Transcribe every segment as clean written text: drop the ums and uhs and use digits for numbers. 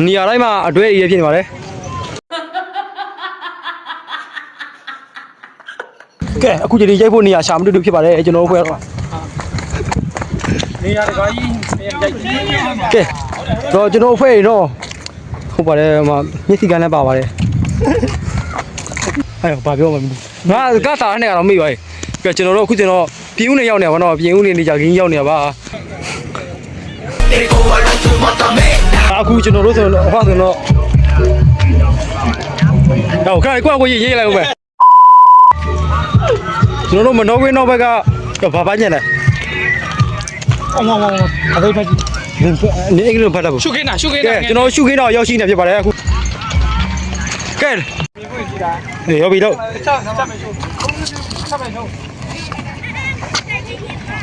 နေရာတိုင်းမှာအတွဲရေးဖြစ်နေပါတယ်ကဲအခုချိန်ရိုက်ဖို့နေရာရှာမတူတူဖြစ်ပါတယ်ကျွန်တော်တို့ဖွဲ့တော့နေရာတကာကြီးနေရာရိုက်ကဲတော့ကျွန်တော်ဖွဲ့တော့ဟုတ်ပါတယ်ဟိုမှာမျက်စိကန်းလည်းပါပါတယ်အဲ့ဘာပြောမှမသိငါကစားနေရတော့မိပါရဲ့ကဲကျွန်တော်တို့အခုကျွန်တော်ပြင်ဦးနေရောက်နေပါတော့ပြင်ဦးနေကြခင်းရောက်နေပါအခုကျွန်တော်တို့ဆိုတော့ဟောဆိုတော့တော့ခိုင်ကိုရေးလိုက်ဦးမယ်ကျွန်တော်တို့မနှောခွင်းနောက်ဘက်ကဘာပန်းညံလဲအောင်အသေးဖက်နေအင်္ဂလိပ်ဖတ်တာဘူးရှုခင်းတာကျွန်တော်ရှုခင်းတော့ရောက်ရှိနေဖြစ်ပါတယ်အခုကဲနေရောက်ပြီတော့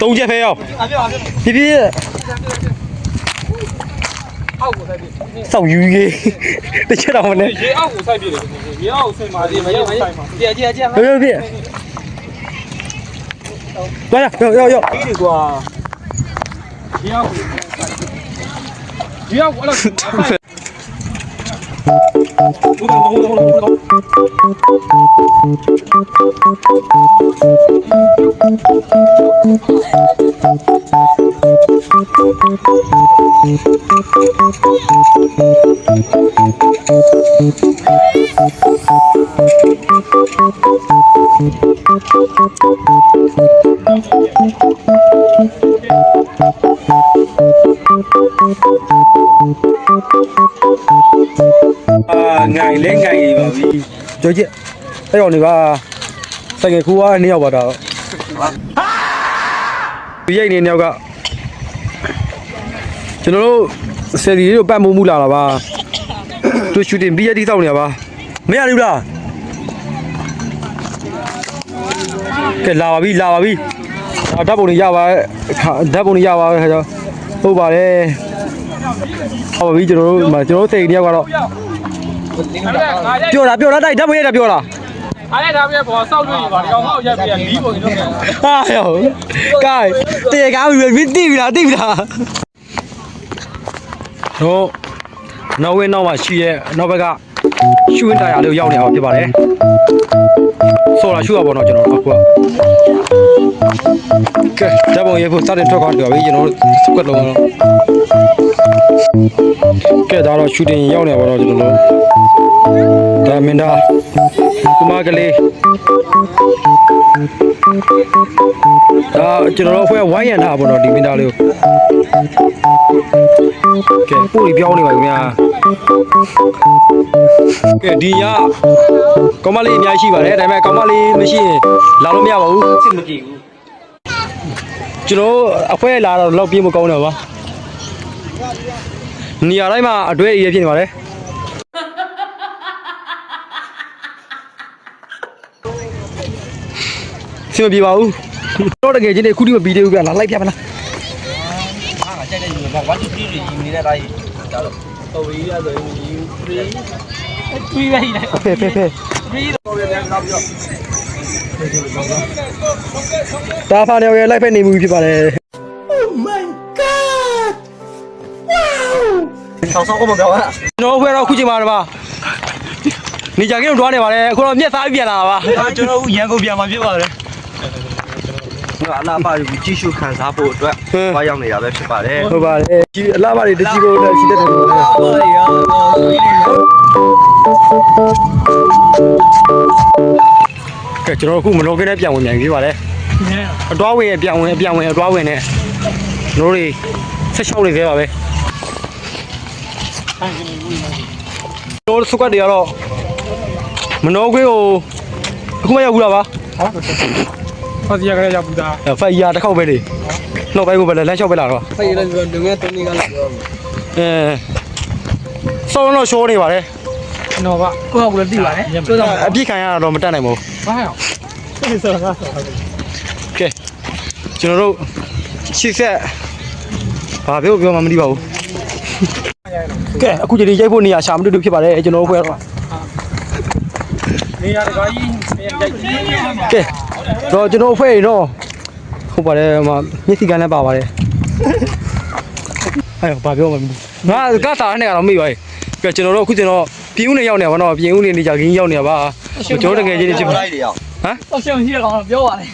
သုံးချက်ဖဲရောက်ပြပြအောက်ကိုဆိုင်ပြီစောက်ယူကြီးတစ်ချက်တော့မနဲ့ရေအောက်ကိုဆိုင်ပြီရေအောက်ကိုဆိုင်ပါဒီမရေဆိုင်ပါကြည့်ပြလာရောက်ပြီးဒီကွာရေအောက်အဲ့လိုငိုင်လဲငိုင်နေပါပြီကြွကြည့်အဲ့တော့နေပါဆိုင်ငယ်ခူကနေရောက်ပါတော့ရိုက်နေနေကကျွန်တော်တို့ဆယ်ဒီလေးကိုပတ်မိုးမှုလာတာပါသူရှူတင်ပြီးရတိစောက်နေပါမရဘူးလားကဲလာပါပြီဓာတ်ပုံတွေရပါခါကျဟုတ်ပါတယ်ဟုတ်ပါပြီကျွန်တော်တို့စိတ်တယောက်ကတော့ပြောတာတိုက်ဓာတ်ပုံရိုက်တာပြောတာအားရဒါပဲပေါ်စောက်လို့ရပါဒီကောင်ဟောက်ရက်ပြီးလီးပုံကြီးတော့ဟာရောကဲတေကားပြီးတိပြီလားတို့နောက်ဝင်းနောက်မှာရှိရဲ့နောက်ဘက်ကရှူဝင်တရားလေးကိုရောက်နေအောင်ဖြစ်ပါတယ်ဆော်လာရှူရပါတော့ကျွန်တော်အခုကဲဓာတ်ပုံရိုက်ဖို့စတင်ထွက်ခွာကြပါပြီကျွန်တော်တို့ကွက်လုံးတော့ကဲဒါတော့ရှူတင်ရောက်နေပါတော့ကျွန်တော်တို့ဒါမင်းသားကုမကလေးဒါကျွန်တော်တို့အဖွဲ့ဝိုင်းရံထားပါတော့ဒီမင်းသားလေးကိုကဲပို့ပြီးပြောင်းနေပါခင်ဗျာကဲဒီညကောင်မလေးအများကြီးရှိပါတယ်ဒါပေမဲ့ကောင်မလေးမရှိရင်လာလို့မရပါဘူးစစ်မကြည့်ဘူးကျွန်တော်အဖွဲ့လာတော့လောက်ပြေးမကောင်းတော့ပါနေရာတိုင်းမှာအတွဲရေးဖြစ်နေပါတယ်စင်မပြေပါဘူးတော့တကယ်ချင်းတွေခုထိမပြီးသေးဘူးဗျာလာလိုက်ပြပါလားဟာကြိုက်တဲ့ယူတော့1 2 3တွေယူနေတဲ့တိုင်းဒါတော့တော်ပြီရဆိုရင်ယူ3ပဲဖေ3တော့ပြန်နောက်ပြီးတော့ဒါဖာနေရလိုက်ဖက်နေမှုဖြစ်ပါတယ် Oh my god wow ဆောင်းကမကောင်းอ่ะကျွန်တော်ဘယ်တော့ခုချိန်မှာပါနေကြကင်းတော့တွားနေပါတယ်အခုတော့မျက်စားပြန်လာတာပါကျွန်တော်ရန်ကုန်ပြန်มาဖြစ်ပါတယ်အလားပါကြည့်ရှုခံစားဖို့အတွက်ဝါရောက်နေတာပဲဖြစ်ပါတယ်ဟုတ်ပါတယ်အလားပါတွေတကြည့်ဖို့အတွက်ရှိတဲ့တယ်ကဲကျွန်တော်အခုမလောကင်းနဲ့ပြန်ဝင်ပြန်ပြီပါတယ်အတွားဝင်ပြန်ဝင်အတွားဝင်နဲ့တို့တွေဆက်ရှောက်နေသေးပါပဲတို့စုကတ်တွေကတော့မနှောခွေးကိုအခုမှရောက်ဘူးလားပါဟောဒီရကလေးရောက်ဘူးသားဖိုင်ယာတစ်ခေါက်ပဲလေနောက်ပိုင်းကိုပဲလမ်းလျှောက်ပဲလာတော့ဖိုင်ယာလည်းဒုံငယ်3နှစ်ကလာပြောစောတော့ရှိုးနေပါတယ်နော်ဗျကိုယ့်ကလည်းတိပါတယ်ဆိုတော့အပြစ်ခံရတော့မတတ်နိုင်ဘူးဘာဟဲ့ဆိုတော့ကဲကျွန်တော်တို့ရှစ်ဆက်ဘာပြောမှမသိပါဘူးကဲအခုချိန်ရိုက်ဖို့နေရာရှာမတူတူဖြစ်ပါတယ်ကျွန်တော်တို့ဘက်တော့နေရာတကာကြီးနေရာရိုက်ကဲတော့ကျွန်တော်ဖွဲ့တော့ဟုတ်ပါတယ်မျက်စိကန်းလည်းပါပါတယ်အဲ့ဘာပြောမှမသိငါကစားနေရတော့မိပါရဲ့ ကဲကျွန်တော်တို့အခုကျွန်တော်ပြင်းဦးနေရောက်နေပါတော့ပြင်းဦးနေနေကြခင်းရောက်နေပါကျွန်တော်တကယ်ချင်းဖြစ်ပါဟမ်တော့ရှောင်းရှိရကောင်ပြောပါလေ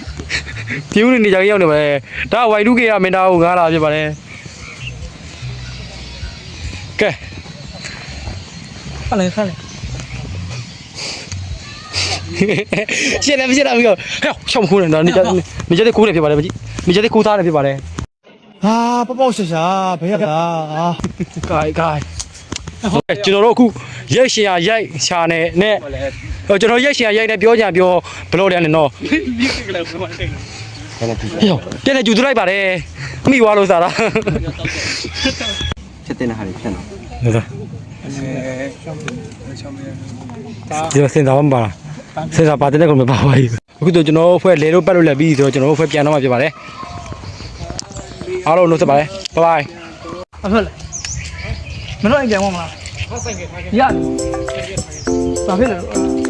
ပြင်းဦးနေနေကြခင်းရောက်နေပါတယ်ဒါဝိုင်တုကေရမင်းသားကိုငားလာဖြစ်ပါတယ်ကဲ ခက်လေခက်လေ ရှင်းတယ်ရှင်းတယ်ပြီးတော့ဟဲ့ရှောင်းခိုးနေတာနေကြခိုးတယ်ဖြစ်ပါတယ်ဗျနေကြခိုးသားတယ်ဖြစ်ပါတယ် ဟာပေါ့ရှာရှာဘယ်ရတာဟာ ကိုင်ကျွန်တော်တို့အခုရိုက်ရှင်ရရိုက်ရှာနေနဲ့ကျွန်တော်ရိုက်ရှင်ရရိုက်နေပြောကြပြောဘလို့တယ်နော်တဲ့နဲ့ကျူတူလိုက်ပါတယ်မိသွားလို့စားတာ ဖြစ်တဲ့ဟာတွေဖြစ်နော် ဟုတ်ကဲ့ဒီစင်သားမပါလားစင်သားပါတယ်ကောမပါပါဘူးအခုတော့ကျွန်တော်ဖွဲ့လေလို့ပတ်လို့လက်ပြီးဆိုတော့ကျွန်တော်ဖွဲ့ပြန်တော့မှဖြစ်ပါတယ်အားလုံးလို့ဆက်ပါတယ်ဘိုင်ဘိုင် အဖေလေမလို့အိမ်ပြန်မမလားဟုတ်ဆိုင်ကထားခဲ့ရတယ်ဘာဖြစ်လဲ